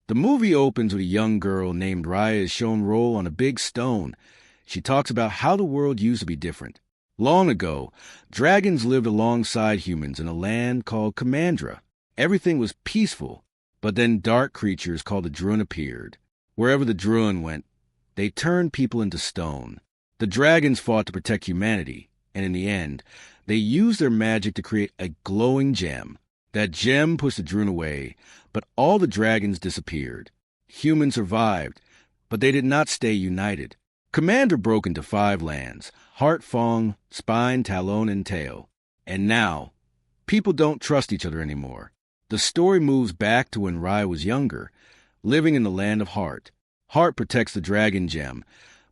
The movie opens with a young girl named Raya is shown roll on a big stone. She talks about how the world used to be different. Long ago, dragons lived alongside humans in a land called Commandra. Everything was peaceful, but then dark creatures called the Druin appeared. Wherever the Druin went, they turned people into stone. The dragons fought to protect humanity, and in the end, they used their magic to create a glowing gem. That gem pushed the Druin away, but all the dragons disappeared. Humans survived, but they did not stay united. Commander broke into 5 lands: Heart, Fong, Spine, Talon, and Tail. And now, people don't trust each other anymore. The story moves back to when Raya was younger, living in the land of Heart. Heart protects the dragon gem,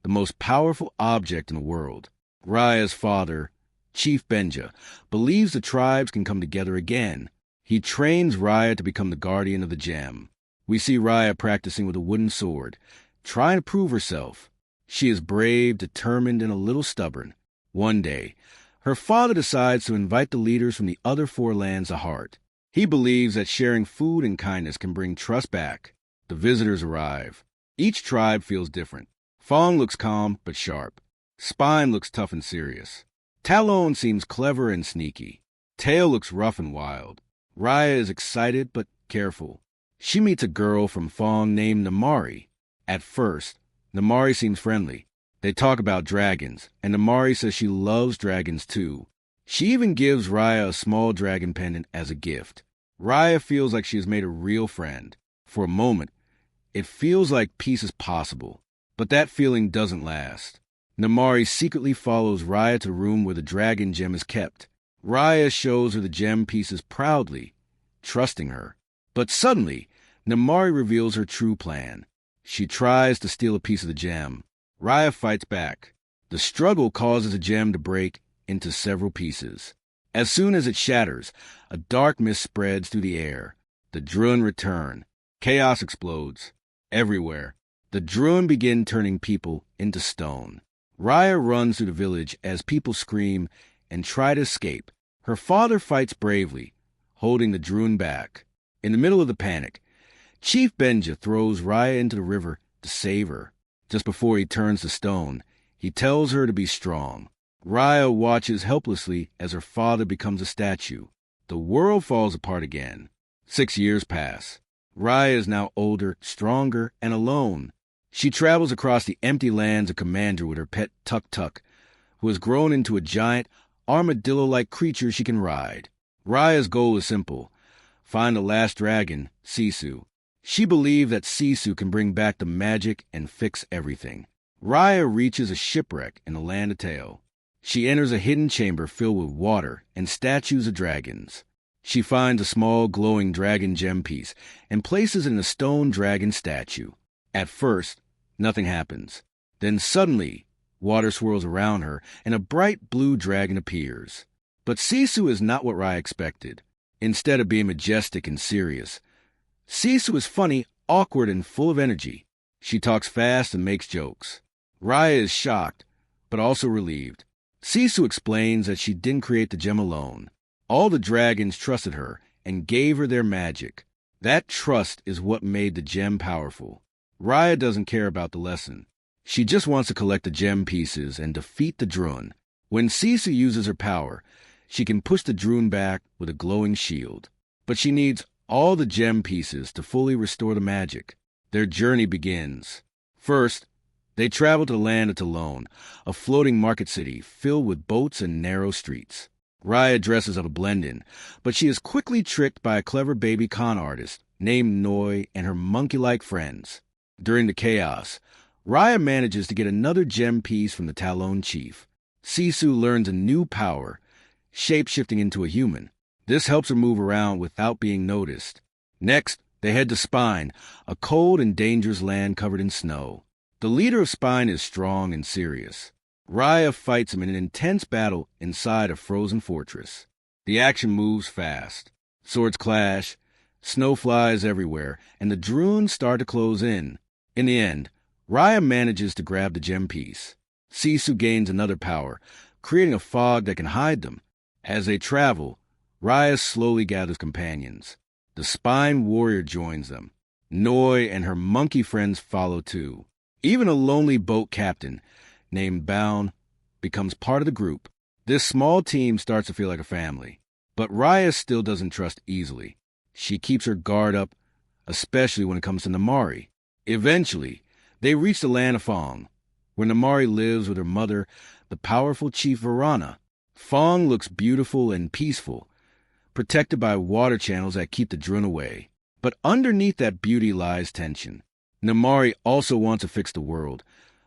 the most powerful object in the world. Raya's father, Chief Benja, believes the tribes can come together again. He trains Raya to become the guardian of the gem. We see Raya practicing with a wooden sword, trying to prove herself. She is brave, determined, and a little stubborn. One day, her father decides to invite the leaders from the other 4 lands to Heart. He believes that sharing food and kindness can bring trust back. The visitors arrive. Each tribe feels different. Fong looks calm but sharp. Spine looks tough and serious. Talon seems clever and sneaky. Tail looks rough and wild. Raya is excited but careful. She meets a girl from Fong named Namari. At first, Namari seems friendly. They talk about dragons, and Namari says she loves dragons too. She even gives Raya a small dragon pendant as a gift. Raya feels like she has made a real friend. For a moment, it feels like peace is possible, but that feeling doesn't last. Namari secretly follows Raya to the room where the dragon gem is kept. Raya shows her the gem pieces proudly, trusting her. But suddenly, Namari reveals her true plan. She tries to steal a piece of the gem. Raya fights back. The struggle causes the gem to break into several pieces. As soon as it shatters, a dark mist spreads through the air. The Druin return. Chaos explodes. Everywhere, the Druin begin turning people into stone. Raya runs through the village as people scream and try to escape. Her father fights bravely, holding the Druin back. In the middle of the panic, Chief Benja throws Raya into the river to save her. Just before he turns to stone, he tells her to be strong. Raya watches helplessly as her father becomes a statue. The world falls apart again. 6 years pass. Raya is now older, stronger, and alone. She travels across the empty lands of Commander with her pet Tuk-Tuk, who has grown into a giant, armadillo-like creature she can ride. Raya's goal is simple: find the last dragon, Sisu. She believes that Sisu can bring back the magic and fix everything. Raya reaches a shipwreck in the land of Tail. She enters a hidden chamber filled with water and statues of dragons. She finds a small glowing dragon gem piece and places it in a stone dragon statue. At first, nothing happens. Then suddenly, water swirls around her and a bright blue dragon appears. But Sisu is not what Raya expected. Instead of being majestic and serious, Sisu is funny, awkward, and full of energy. She talks fast and makes jokes. Raya is shocked, but also relieved. Sisu explains that she didn't create the gem alone. All the dragons trusted her and gave her their magic. That trust is what made the gem powerful. Raya doesn't care about the lesson. She just wants to collect the gem pieces and defeat the Druin. When Sisu uses her power, she can push the Druin back with a glowing shield. But she needs all the gem pieces to fully restore the magic. Their journey begins. First, they travel to the land of Talon, a floating market city filled with boats and narrow streets. Raya dresses up a blend-in, but she is quickly tricked by a clever baby con artist named Noi and her monkey-like friends. During the chaos, Raya manages to get another gem piece from the Talon chief. Sisu learns a new power, shape-shifting into a human. This helps her move around without being noticed. Next, they head to Spine, a cold and dangerous land covered in snow. The leader of Spine is strong and serious. Raya fights him in an intense battle inside a frozen fortress. The action moves fast. Swords clash, snow flies everywhere, and the Druin start to close in. In the end, Raya manages to grab the gem piece. Sisu gains another power, creating a fog that can hide them. As they travel, Raya slowly gathers companions. The Spine warrior joins them. Noi and her monkey friends follow too. Even a lonely boat captain named Baun becomes part of the group. This small team starts to feel like a family. But Raya still doesn't trust easily. She keeps her guard up, especially when it comes to Namari. Eventually, they reach the land of Fong, where Namari lives with her mother, the powerful chief Varana. Fong looks beautiful and peaceful, protected by water channels that keep the Drun away. But underneath that beauty lies tension. Namari also wants to fix the world,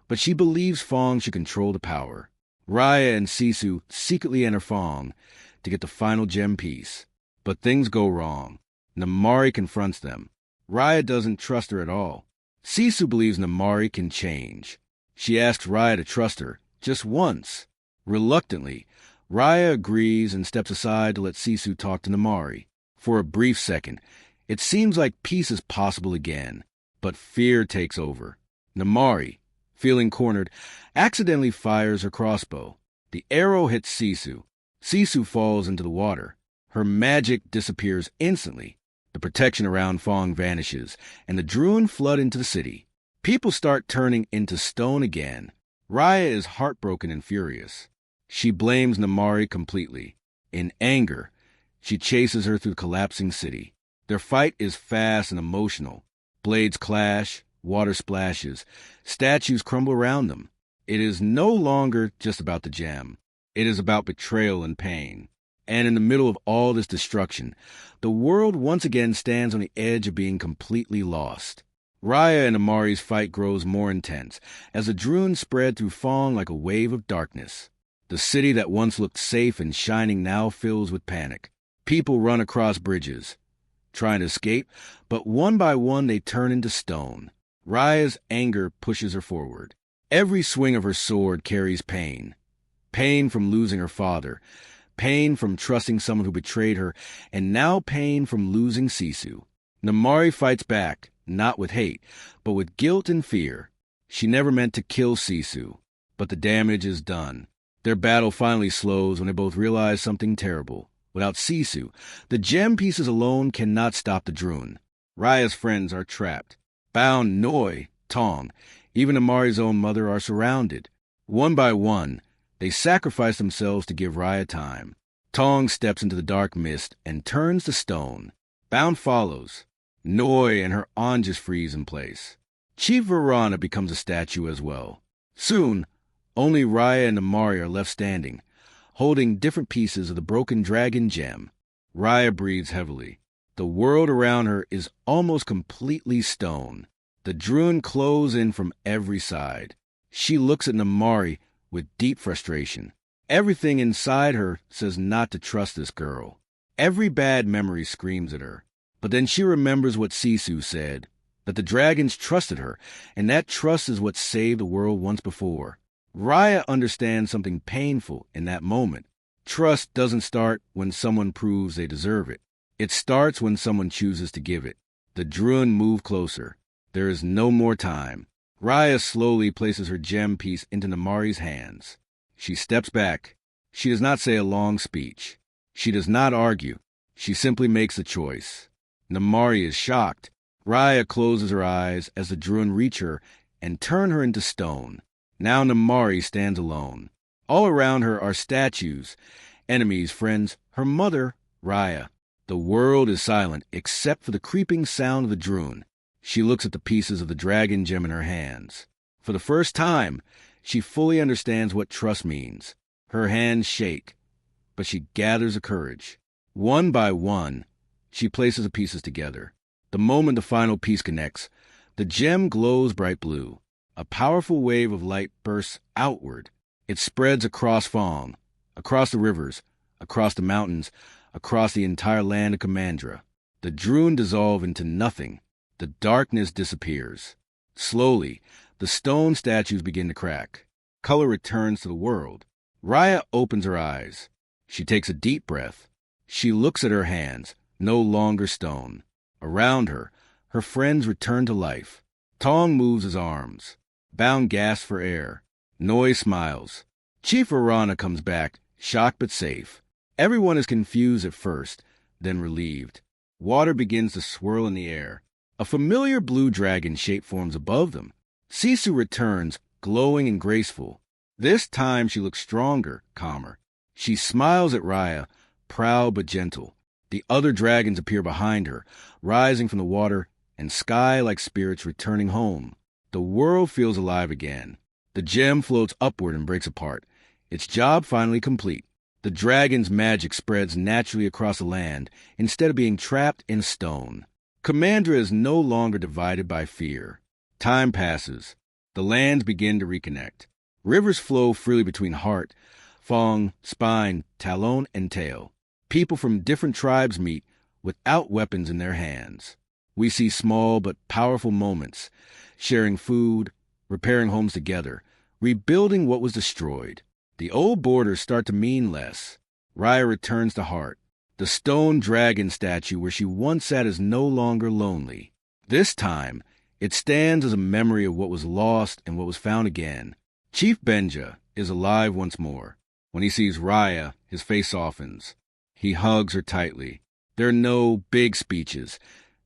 but she believes Fong should control the power. Raya and Sisu secretly enter Fong to get the final gem piece. But things go wrong. Namari confronts them. Raya doesn't trust her at all. Sisu believes Namari can change. She asks Raya to trust her, just once. Reluctantly, Raya agrees and steps aside to let Sisu talk to Namari. For a brief second, it seems like peace is possible again, but fear takes over. Namari, feeling cornered, accidentally fires her crossbow. The arrow hits Sisu. Sisu falls into the water. Her magic disappears instantly. The protection around Fong vanishes, and the Druun flood into the city. People start turning into stone again. Raya is heartbroken and furious. She blames Namari completely. In anger, she chases her through the collapsing city. Their fight is fast and emotional. Blades clash, water splashes, statues crumble around them. It is no longer just about the gem. It is about betrayal and pain. And in the middle of all this destruction, the world once again stands on the edge of being completely lost. Raya and Amari's fight grows more intense as the Druun spread through Fong like a wave of darkness. The city that once looked safe and shining now fills with panic. People run across bridges, trying to escape, but one by one they turn into stone. Raya's anger pushes her forward. Every swing of her sword carries pain. Pain from losing her father, pain from trusting someone who betrayed her, and now pain from losing Sisu. Namari fights back, not with hate, but with guilt and fear. She never meant to kill Sisu, but the damage is done. Their battle finally slows when they both realize something terrible. Without Sisu, the gem pieces alone cannot stop the Druun. Raya's friends are trapped. Baun, Noi, Tong, even Amari's own mother are surrounded. One by one, they sacrifice themselves to give Raya time. Tong steps into the dark mist and turns to stone. Baun follows. Noi and her Anjas freeze in place. Chief Varana becomes a statue as well. Soon, only Raya and Amari are left standing, holding different pieces of the broken dragon gem. Raya breathes heavily. The world around her is almost completely stone. The Druun close in from every side. She looks at Namari with deep frustration. Everything inside her says not to trust this girl. Every bad memory screams at her. But then she remembers what Sisu said, that the dragons trusted her, and that trust is what saved the world once before. Raya understands something painful in that moment. Trust doesn't start when someone proves they deserve it. It starts when someone chooses to give it. The Druun move closer. There is no more time. Raya slowly places her gem piece into Namari's hands. She steps back. She does not say a long speech. She does not argue. She simply makes a choice. Namari is shocked. Raya closes her eyes as the Druun reach her and turn her into stone. Now Namari stands alone. All around her are statues, enemies, friends, her mother, Raya. The world is silent except for the creeping sound of the Druun. She looks at the pieces of the dragon gem in her hands. For the first time, she fully understands what trust means. Her hands shake, but she gathers a courage. One by one, she places the pieces together. The moment the final piece connects, the gem glows bright blue. A powerful wave of light bursts outward. It spreads across Fong, across the rivers, across the mountains, across the entire land of Kamandra. The Druun dissolve into nothing. The darkness disappears. Slowly, the stone statues begin to crack. Color returns to the world. Raya opens her eyes. She takes a deep breath. She looks at her hands, no longer stone. Around her, her friends return to life. Tong moves his arms. Baun gasps for air. Noi smiles. Chief Arana comes back, shocked but safe. Everyone is confused at first, then relieved. Water begins to swirl in the air. A familiar blue dragon shape forms above them. Sisu returns, glowing and graceful. This time she looks stronger, calmer. She smiles at Raya, proud but gentle. The other dragons appear behind her, rising from the water and sky like spirits returning home. The world feels alive again. The gem floats upward and breaks apart. Its job finally complete. The dragon's magic spreads naturally across the land instead of being trapped in stone. Commandra is no longer divided by fear. Time passes. The lands begin to reconnect. Rivers flow freely between heart, fang, spine, talon, and tail. People from different tribes meet without weapons in their hands. We see small but powerful moments, sharing food, repairing homes together, rebuilding what was destroyed. The old borders start to mean less. Raya returns to heart. The stone dragon statue where she once sat is no longer lonely. This time, it stands as a memory of what was lost and what was found again. Chief Benja is alive once more. When he sees Raya, his face softens. He hugs her tightly. There are no big speeches,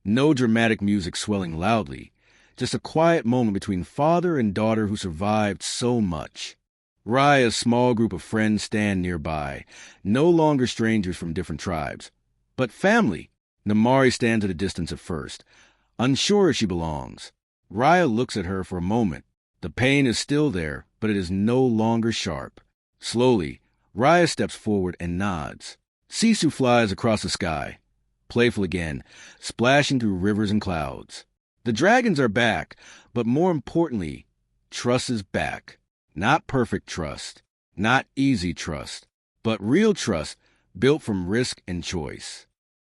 no dramatic music swelling loudly, just a quiet moment between father and daughter who survived so much. Raya's small group of friends stand nearby, no longer strangers from different tribes, but family. Namari stands at a distance at first, unsure if she belongs. Raya looks at her for a moment. The pain is still there, but it is no longer sharp. Slowly, Raya steps forward and nods. Sisu flies across the sky, playful again, splashing through rivers and clouds. The dragons are back, but more importantly, trust is back. Not perfect trust, not easy trust, but real trust built from risk and choice.